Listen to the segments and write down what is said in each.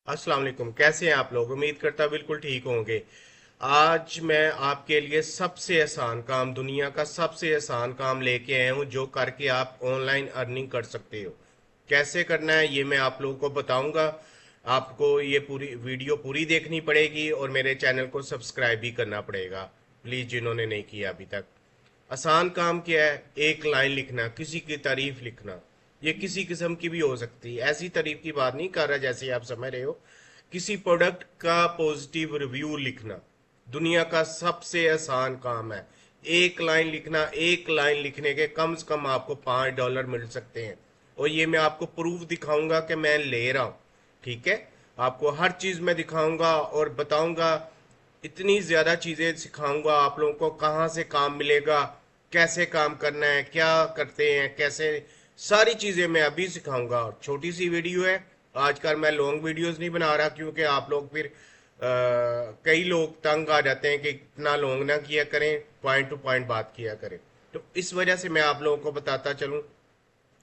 अस्सलाम वालेकुम। कैसे हैं आप लोग? उम्मीद करता बिल्कुल ठीक होंगे। आज मैं आपके लिए सबसे आसान काम, दुनिया का सबसे आसान काम लेके आया हूँ जो करके आप ऑनलाइन अर्निंग कर सकते हो। कैसे करना है ये मैं आप लोगों को बताऊंगा। आपको ये पूरी वीडियो पूरी देखनी पड़ेगी और मेरे चैनल को सब्सक्राइब भी करना पड़ेगा, प्लीज़, जिन्होंने नहीं किया अभी तक। आसान काम क्या है? एक लाइन लिखना, किसी की तारीफ लिखना। ये किसी किस्म की भी हो सकती है, ऐसी तारीफ की बात नहीं कर रहा जैसे आप समझ रहे हो। किसी प्रोडक्ट का पॉजिटिव रिव्यू लिखना दुनिया का सबसे आसान काम है। एक लाइन लिखना, एक लाइन लिखने के कम से कम आपको $5 मिल सकते हैं। और ये मैं आपको प्रूफ दिखाऊंगा कि मैं ले रहा हूँ। ठीक है, आपको हर चीज़ मैं दिखाऊंगा और बताऊंगा। इतनी ज़्यादा चीज़ें सिखाऊंगा आप लोगों को, कहाँ से काम मिलेगा, कैसे काम करना है, क्या करते हैं, कैसे, सारी चीज़ें मैं अभी सिखाऊंगा। और छोटी सी वीडियो है। आजकल मैं लॉन्ग वीडियोस नहीं बना रहा क्योंकि आप लोग फिर कई लोग तंग आ जाते हैं कि इतना लॉन्ग ना किया करें, पॉइंट टू पॉइंट बात किया करें। तो इस वजह से मैं आप लोगों को बताता चलूँ।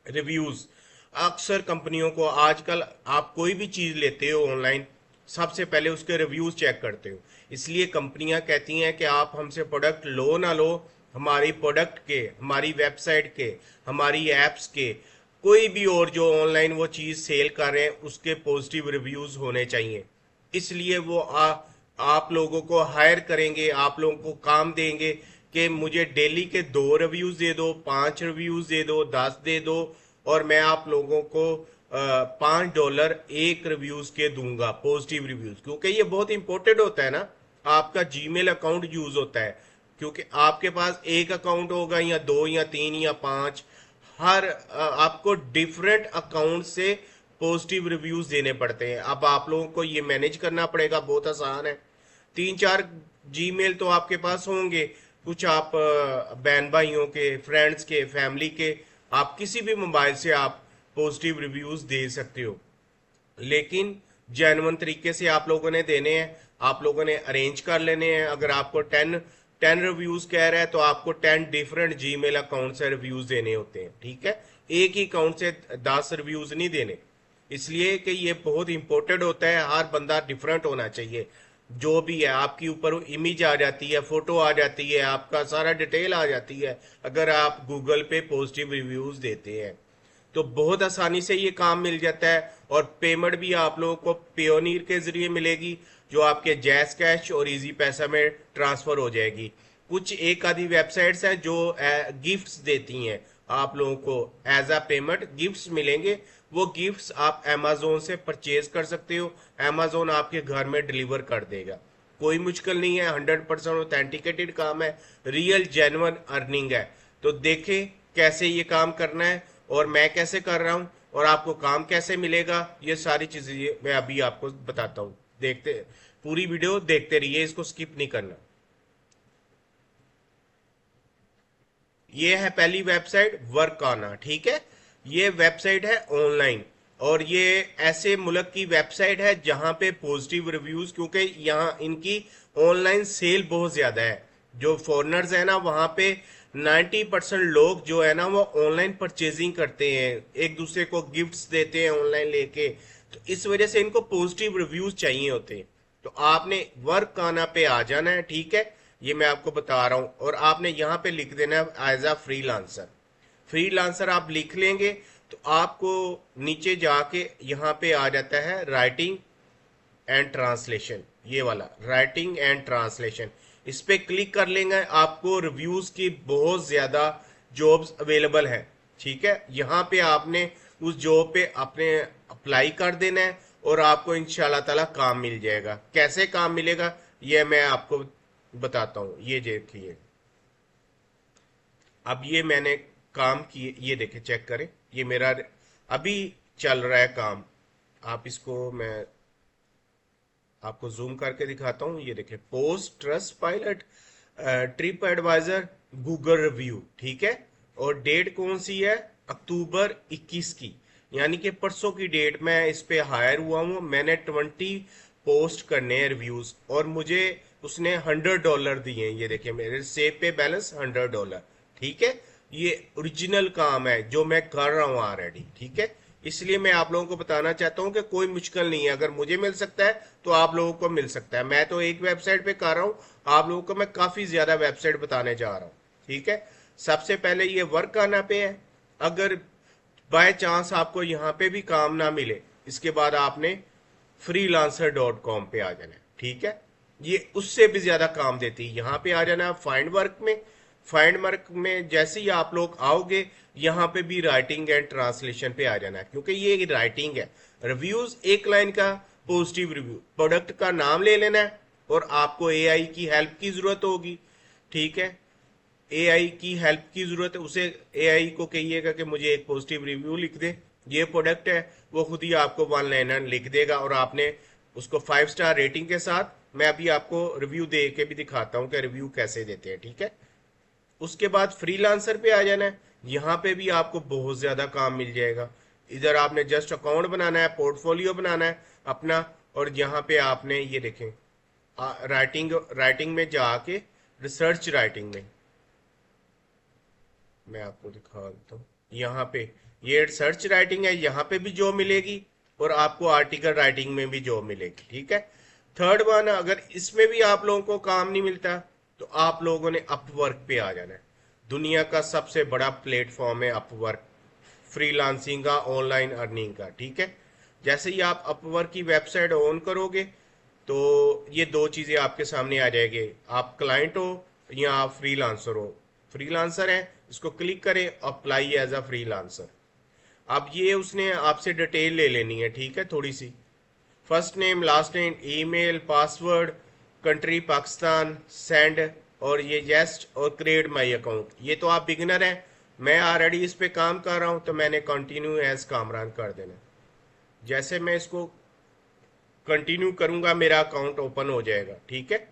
रिव्यूज, अक्सर कंपनियों को आजकल, आप कोई भी चीज लेते हो ऑनलाइन, सबसे पहले उसके रिव्यूज चेक करते हो। इसलिए कंपनियां कहती हैं कि आप हमसे प्रोडक्ट लो ना लो, हमारी प्रोडक्ट के, हमारी वेबसाइट के, हमारी एप्स के, कोई भी और जो ऑनलाइन वो चीज सेल कर रहे हैं उसके पॉजिटिव रिव्यूज होने चाहिए। इसलिए वो आप लोगों को हायर करेंगे, आप लोगों को काम देंगे कि मुझे डेली के 2 रिव्यूज दे दो, 5 रिव्यूज दे दो, 10 दे दो, और मैं आप लोगों को $5 एक रिव्यूज के दूंगा, पॉजिटिव रिव्यूज। क्योंकि ये बहुत इंपॉर्टेंट होता है ना, आपका जीमेल अकाउंट यूज होता है। क्योंकि आपके पास एक अकाउंट होगा या दो या तीन या पांच, हर आपको डिफरेंट अकाउंट से पॉजिटिव रिव्यूज देने पड़ते हैं। अब आप लोगों को ये मैनेज करना पड़ेगा, बहुत आसान है। 3-4 जीमेल तो आपके पास होंगे, कुछ आप बहन भाइयों के, फ्रेंड्स के, फैमिली के, आप किसी भी मोबाइल से आप पॉजिटिव रिव्यूज दे सकते हो। लेकिन जेन्युइन तरीके से आप लोगों ने देने हैं, आप लोगों ने अरेंज कर लेने हैं। अगर आपको 10 रिव्यूज कह रहा है तो आपको 10 डिफरेंट जीमेल अकाउंट से रिव्यूज देने होते हैं। ठीक है, एक ही अकाउंट से 10 रिव्यूज नहीं देने। इसलिए कि ये बहुत इंपॉर्टेंट होता है, हर बंदा डिफरेंट होना चाहिए। जो भी है आपकी ऊपर इमेज आ जाती है, फोटो आ जाती है, आपका सारा डिटेल आ जाती है अगर आप गूगल पे पॉजिटिव रिव्यूज देते हैं। तो बहुत आसानी से ये काम मिल जाता है। और पेमेंट भी आप लोगों को पेयोनीर के जरिए मिलेगी, जो आपके जैस कैश और इजी पैसा में ट्रांसफर हो जाएगी। कुछ एक आधी वेबसाइट्स हैं जो गिफ्ट्स देती हैं आप लोगों को, एज अ पेमेंट गिफ्ट्स मिलेंगे। वो गिफ्ट्स आप अमेजोन से परचेज कर सकते हो, अमेजोन आपके घर में डिलीवर कर देगा। कोई मुश्किल नहीं है, 100% ऑथेंटिकेटेड काम है, रियल जेन्युइन अर्निंग है। तो देखें कैसे ये काम करना है और मैं कैसे कर रहा हूँ और आपको काम कैसे मिलेगा, ये सारी चीजें मैं अभी आपको बताता हूँ। देखते, पूरी वीडियो देखते रहिए, इसको स्किप नहीं करना। ये है पहली वेबसाइट, वर्काना। ठीक है, ये वेबसाइट है ऑनलाइन, और ये ऐसे मुल्क की वेबसाइट है जहां पे पॉजिटिव रिव्यूज, क्योंकि यहाँ इनकी ऑनलाइन सेल बहुत ज्यादा है। जो फॉरेनर्स है ना, वहां पे 90% लोग जो है ना वो ऑनलाइन परचेजिंग करते हैं, एक दूसरे को गिफ्ट्स देते हैं ऑनलाइन लेके। तो इस वजह से इनको पॉजिटिव रिव्यूज चाहिए होते हैं। तो आपने वर्क आना पे आ जाना है। ठीक है, ये मैं आपको बता रहा हूं, और आपने यहाँ पे लिख देना है एज अ फ्रीलांसर। फ्रीलांसर आप लिख लेंगे तो आपको नीचे जाके यहाँ पे आ जाता है राइटिंग एंड ट्रांसलेशन, ये वाला राइटिंग एंड ट्रांसलेशन। इस पे क्लिक कर लेंगे, आपको रिव्यूज की बहुत ज्यादा जॉब्स अवेलेबल है। ठीक है, यहाँ पे आपने उस जॉब पे अपने अप्लाई कर देना है और आपको इंशाल्लाह ताला काम मिल जाएगा। कैसे काम मिलेगा ये मैं आपको बताता हूँ, ये देखिए। अब ये मैंने काम किए, ये देखे, चेक करें, ये मेरा अभी चल रहा है काम। आप इसको मैं आपको जूम करके दिखाता हूँ। ये देखिए, post, Trustpilot, Tripadvisor, Google review. ठीक है, और डेट कौन सी है? अक्टूबर 21 की, यानी कि परसों की डेट में इस पे हायर हुआ हूँ। मैंने 20 पोस्ट करने हैं रिव्यूज, और मुझे उसने $100 दिए हैं। ये देखिए, मेरे सेव पे बैलेंस $100। ठीक है, ये ओरिजिनल काम है जो मैं कर रहा हूँ ऑलरेडी। ठीक है, इसलिए मैं आप लोगों को बताना चाहता हूं कि कोई मुश्किल नहीं है, अगर मुझे मिल सकता है तो आप लोगों को मिल सकता है। मैं तो एक वेबसाइट पे कर रहा हूं, आप लोगों को मैं काफी ज्यादा वेबसाइट बताने जा रहा हूं। ठीक है, सबसे पहले ये वर्क आना पे है। अगर बाय चांस आपको यहाँ पे भी काम ना मिले, इसके बाद आपने freelancer.com पे आ जाना है। ठीक है, ये उससे भी ज्यादा काम देती है। यहाँ पे आ जाना है फाइंड वर्क में। फाइंड वर्क में जैसे ही आप लोग आओगे, यहाँ पे भी राइटिंग एंड ट्रांसलेशन पे आ जाना है, क्योंकि ये राइटिंग है। रिव्यूज एक लाइन का पॉजिटिव रिव्यू, प्रोडक्ट का नाम ले लेना है, और आपको एआई की हेल्प की जरूरत होगी। ठीक है, एआई की हेल्प की जरूरत है, उसे एआई को कहिएगा कि मुझे एक पॉजिटिव रिव्यू लिख दे, ये प्रोडक्ट है। वो खुद ही आपको वन लाइनर लिख देगा, और आपने उसको 5 स्टार रेटिंग के साथ, मैं अभी आपको रिव्यू दे के भी दिखाता हूँ कि रिव्यू कैसे देते हैं। ठीक है, उसके बाद फ्रीलांसर पे आ जाना है। यहाँ पे भी आपको बहुत ज्यादा काम मिल जाएगा। इधर आपने जस्ट अकाउंट बनाना है, पोर्टफोलियो बनाना है अपना, और यहाँ पे आपने ये देखें राइटिंग राइटिंग में जाके रिसर्च राइटिंग में मैं आपको दिखा देता हूँ। यहाँ पे ये सर्च राइटिंग है, यहाँ पे भी जॉब मिलेगी, और आपको आर्टिकल राइटिंग में भी जॉब मिलेगी। ठीक है, थर्ड वन, अगर इसमें भी आप लोगों को काम नहीं मिलता तो आप लोगों ने अपवर्क पे आ जाना है। दुनिया का सबसे बड़ा प्लेटफॉर्म है अपवर्क, फ्रीलांसिंग का, ऑनलाइन अर्निंग का। ठीक है, जैसे ही आप अपवर्क की वेबसाइट ऑन करोगे तो ये दो चीजें आपके सामने आ जाएंगे। आप क्लाइंट हो या आप फ्रीलांसर हो। फ्रीलांसर है, इसको क्लिक करें, अप्लाई एज अ फ्रीलांसर। अब ये उसने आपसे डिटेल ले लेनी है। ठीक है, थोड़ी सी, first name, last name, email, password, country Pakistan, send, और ये जेस्ट और क्रिएट माई अकाउंट। ये तो आप बिगिनर हैं, मैं ऑलरेडी इस पे काम कर रहा हूं, तो मैंने कंटिन्यू एज कामरान कर देना। जैसे मैं इसको कंटिन्यू करूंगा, मेरा अकाउंट ओपन हो जाएगा। ठीक है,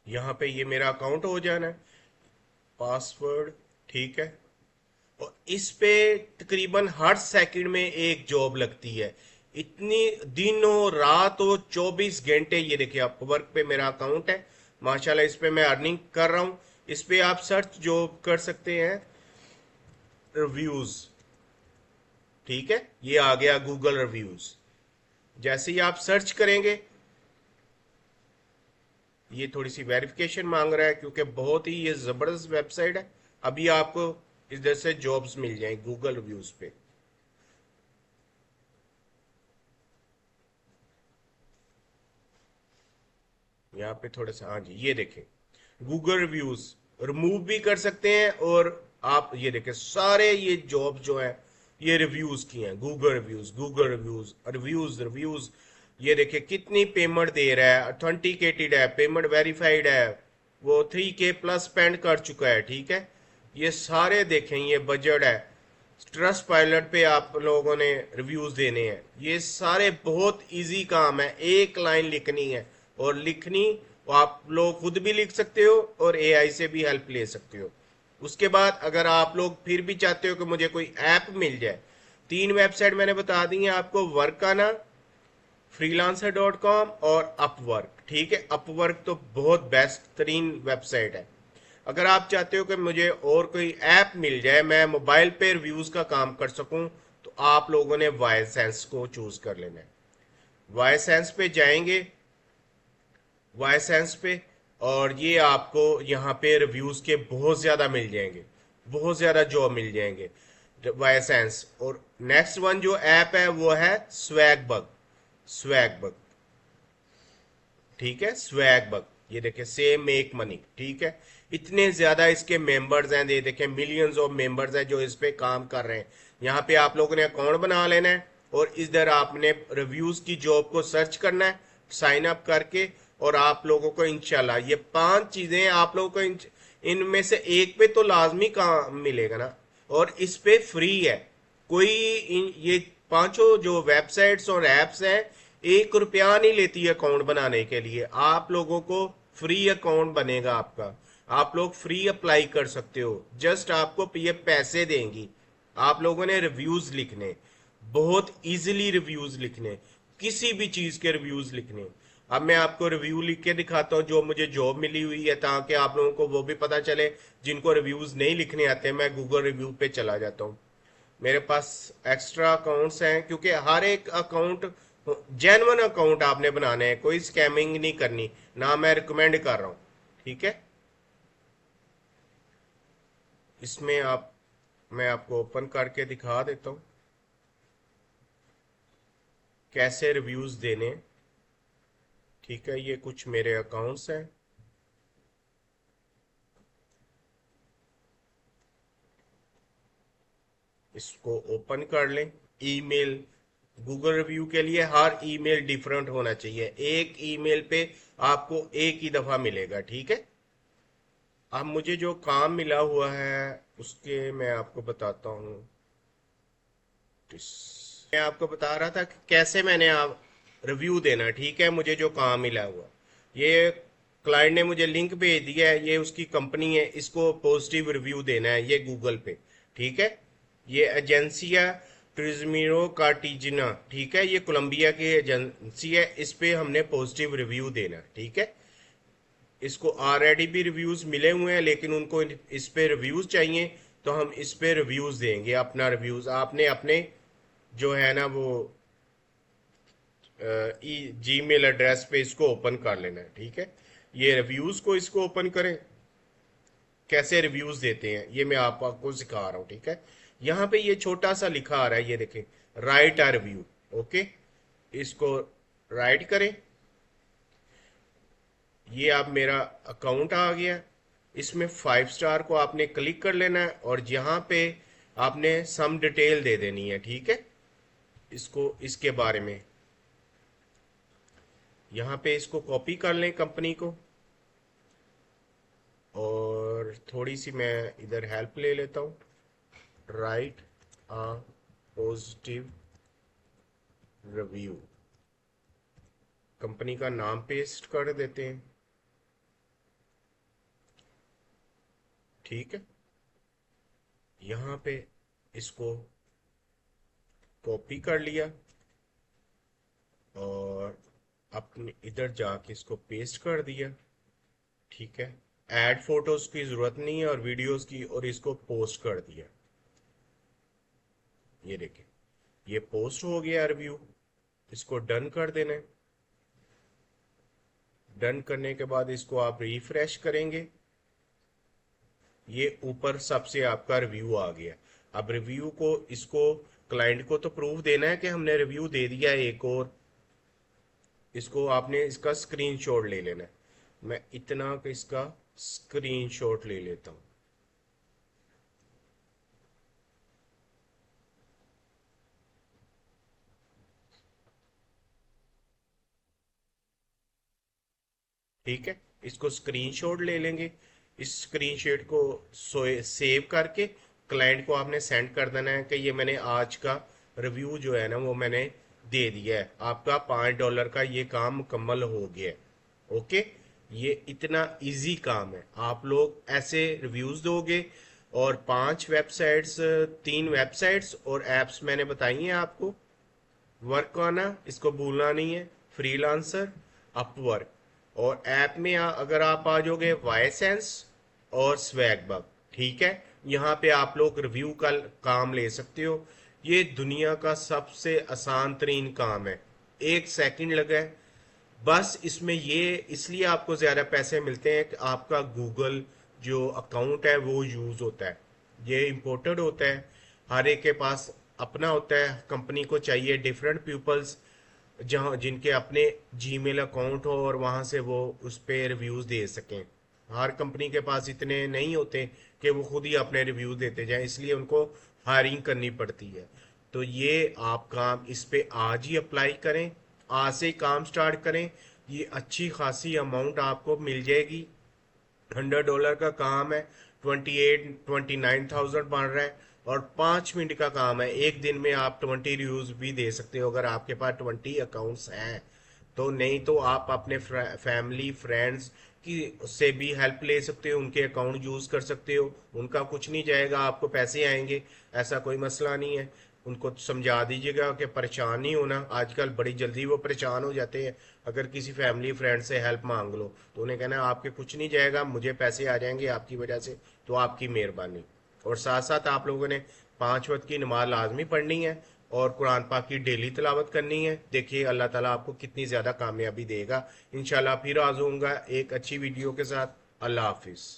यहाँ पे ये मेरा अकाउंट हो जाना है, पासवर्ड। ठीक है, और इस पे तकरीबन हर सेकंड में एक जॉब लगती है। इतनी दिनों रातों 24 घंटे, ये देखिए आप वर्क पे मेरा अकाउंट है, माशाल्लाह इस पे मैं अर्निंग कर रहा हूँ। इस पे आप सर्च जॉब कर सकते हैं, रिव्यूज। ठीक है, ये आ गया गूगल रिव्यूज। जैसे ही आप सर्च करेंगे, ये थोड़ी सी वेरिफिकेशन मांग रहा है, क्योंकि बहुत ही ये जबरदस्त वेबसाइट है। अभी आपको इधर से जॉब्स मिल जाएंगे गूगल रिव्यूज पे। यहाँ पे थोड़ा सा, हाँ जी, ये देखें गूगल रिव्यूज, रिमूव भी कर सकते हैं। और आप ये देखें सारे ये जॉब जो है ये रिव्यूज की हैं, Google reviews, Google reviews, reviews, reviews. ये देखिए कितनी पेमेंट दे रहा है, ऑथेंटिकेटेड है, पेमेंट वेरीफाइड है, वो 3K प्लस स्पेंड कर चुका है। ठीक है, ये सारे देखें, ये बजट है। ट्रस्ट पायलट पे आप लोगों ने रिव्यूज देने हैं। ये सारे बहुत इजी काम है, एक लाइन लिखनी है, और लिखनी आप लोग खुद भी लिख सकते हो और एआई से भी हेल्प ले सकते हो। उसके बाद अगर आप लोग फिर भी चाहते हो कि मुझे कोई ऐप मिल जाए, 3 वेबसाइट मैंने बता दी है आपको, वर्काना, freelancer.com और अपवर्क। ठीक है, अपवर्क तो बहुत बेस्ट तरीन वेबसाइट है। अगर आप चाहते हो कि मुझे और कोई ऐप मिल जाए, मैं मोबाइल पे रिव्यूज का काम कर सकूं, तो आप लोगों ने वायसेंस को चूज कर लेना है। वायसेंस पे जाएंगे, वायसेंस पे, और ये आपको यहाँ पे रिव्यूज के बहुत ज्यादा मिल जाएंगे, बहुत ज्यादा जॉब मिल जाएंगे वायसेंस। और नेक्स्ट वन जो ऐप है वो है स्वैग बग, स्वैग बग। ठीक है, स्वैग बग, ये देखे सेम मेक मनी। ठीक है, इतने ज्यादा इसके मेंबर्स हैं, ये देखे मिलियंस ऑफ मेंबर्स हैं जो इस पे काम कर रहे हैं। यहाँ पे आप लोगों ने अकाउंट बना लेना है, और इधर आपने रिव्यूज की जॉब को सर्च करना है साइन अप करके, और आप लोगों को इंशाल्लाह ये 5 चीजें आप लोगों को इनमें से एक पे तो लाजमी काम मिलेगा ना, और इस पे फ्री है। कोई ये पांचों जो वेबसाइट्स और एप्स हैं, 1 रुपया नहीं लेती अकाउंट बनाने के लिए। आप लोगों को फ्री अकाउंट बनेगा आपका, आप लोग फ्री अप्लाई कर सकते हो, जस्ट आपको ये पैसे देंगी। आप लोगों ने रिव्यूज लिखने, बहुत इजीली रिव्यूज लिखने, किसी भी चीज के रिव्यूज लिखने। अब मैं आपको रिव्यू लिख के दिखाता हूँ जो मुझे जॉब मिली हुई है, ताकि आप लोगों को वो भी पता चले। जिनको रिव्यूज नहीं लिखने आते, मैं गूगल रिव्यू पे चला जाता हूँ। मेरे पास एक्स्ट्रा अकाउंट्स हैं, क्योंकि हर एक अकाउंट जेन्युइन अकाउंट आपने बनाने हैं, कोई स्कैमिंग नहीं करनी, ना मैं रिकमेंड कर रहा हूँ। ठीक है, इसमें आप, मैं आपको ओपन करके दिखा देता हूँ कैसे रिव्यूज देने हैं। ठीक है, ये कुछ मेरे अकाउंट्स हैं। इसको ओपन कर लें। ईमेल, गूगल रिव्यू के लिए हर ईमेल डिफरेंट होना चाहिए। एक ईमेल पे आपको एक ही दफा मिलेगा। ठीक है, अब मुझे जो काम मिला हुआ है उसके मैं आपको बताता हूँ। मैं आपको बता रहा था कि कैसे मैंने आप रिव्यू देना। ठीक है, मुझे जो काम मिला हुआ, ये क्लाइंट ने मुझे लिंक भेज दिया है, ये उसकी कंपनी है, इसको पॉजिटिव रिव्यू देना है ये गूगल पे। ठीक है, ये एजेंसिया ट्रिजमिरो कार्टिजना, ठीक है, ये कोलंबिया की एजेंसी है, इस पे हमने पॉजिटिव रिव्यू देना है। ठीक है, इसको ऑलरेडी भी रिव्यूज मिले हुए हैं, लेकिन उनको इस पे रिव्यूज चाहिए, तो हम इस पे रिव्यूज देंगे। अपना रिव्यूज आपने अपने जो है ना वो जीमेल एड्रेस पे इसको ओपन कर लेना है। ठीक है, ये रिव्यूज को इसको ओपन करें, कैसे रिव्यूज देते हैं ये मैं आपको सिखा रहा हूँ। ठीक है, यहाँ पे ये छोटा सा लिखा आ रहा है, ये देखें, राइट आ रिव्यू। ओके, इसको राइट करें। ये आप मेरा अकाउंट आ गया। इसमें 5 स्टार को आपने क्लिक कर लेना है, और यहाँ पे आपने सम डिटेल दे देनी है। ठीक है, इसको इसके बारे में यहाँ पे इसको कॉपी कर लें कंपनी को, और थोड़ी सी मैं इधर हेल्प ले लेता हूँ। राइट आ पॉजिटिव रिव्यू, कंपनी का नाम पेस्ट कर देते हैं। ठीक है, यहाँ पे इसको कॉपी कर लिया, और अपने इधर जाके इसको पेस्ट कर दिया। ठीक है, ऐड फोटोज की जरूरत नहीं है और वीडियोस की, और इसको पोस्ट कर दिया। ये देखिए, ये पोस्ट हो गया रिव्यू। इसको डन कर देना है। डन करने के बाद इसको आप रिफ्रेश करेंगे, ये ऊपर सबसे आपका रिव्यू आ गया। अब रिव्यू को, इसको क्लाइंट को तो प्रूफ देना है कि हमने रिव्यू दे दिया है एक और, इसको आपने इसका स्क्रीनशॉट ले लेना है। मैं इतना कि इसका स्क्रीनशॉट ले लेता हूँ। ठीक है, इसको स्क्रीनशॉट ले लेंगे। इस स्क्रीनशॉट को सेव करके क्लाइंट को आपने सेंड कर देना है कि ये मैंने आज का रिव्यू जो है ना वो मैंने दे दिया है, आपका $5 का ये काम मुकम्मल हो गया है। ओके, ये इतना इजी काम है। आप लोग ऐसे रिव्यूज दोगे, और 5 वेबसाइट्स, 3 वेबसाइट्स और एप्स मैंने बताई हैं आपको। वर्क आना, इसको भूलना नहीं है, फ्रीलांसर, अपवर्क, और ऐप में अगर आप आ जाओगे वाईसेंस और स्वैगबग। ठीक है, यहाँ पे आप लोग रिव्यू का काम ले सकते हो। ये दुनिया का सबसे आसान तरीन काम है, 1 सेकंड लगा है बस। इसमें ये इसलिए आपको ज़्यादा पैसे मिलते हैं कि आपका गूगल जो अकाउंट है वो यूज़ होता है, ये इम्पोर्टेड होता है। हर एक के पास अपना होता है, कंपनी को चाहिए डिफरेंट पीपल्स जहाँ जिनके अपने जीमेल अकाउंट हो, और वहाँ से वो उस पर रिव्यूज़ दे सकें। हर कंपनी के पास इतने नहीं होते कि वो खुद ही अपने रिव्यू देते जाएं, इसलिए उनको हायरिंग करनी पड़ती है। तो ये आप काम इस पे आज ही अप्लाई करें, आज से ही काम स्टार्ट करें। ये अच्छी खासी अमाउंट आपको मिल जाएगी। $100 का काम है, 29,000 बन रहा है, और 5 मिनट का काम है। एक दिन में आप 20 रिव्यूज भी दे सकते हो अगर आपके पास 20 अकाउंट्स हैं। तो नहीं तो आप अपने फैमिली फ्रेंड्स की से भी हेल्प ले सकते हो, उनके अकाउंट यूज कर सकते हो, उनका कुछ नहीं जाएगा, आपको पैसे आएंगे, ऐसा कोई मसला नहीं है। उनको समझा दीजिएगा कि परेशान नहीं होना। आजकल बड़ी जल्दी वो परेशान हो जाते हैं। अगर किसी फैमिली फ्रेंड से हेल्प मांग लो तो उन्हें कहना आपके कुछ नहीं जाएगा, मुझे पैसे आ जाएंगे आपकी वजह से, तो आपकी मेहरबानी। और साथ साथ आप लोगों ने 5 वक्त की नमाज लाजमी पढ़नी है और कुरान पाक की डेली तिलावत करनी है। देखिए अल्लाह ताला आपको कितनी ज़्यादा कामयाबी देगा। इंशाल्लाह फिर हाज़िर होऊंगा एक अच्छी वीडियो के साथ। अल्लाह हाफिज़।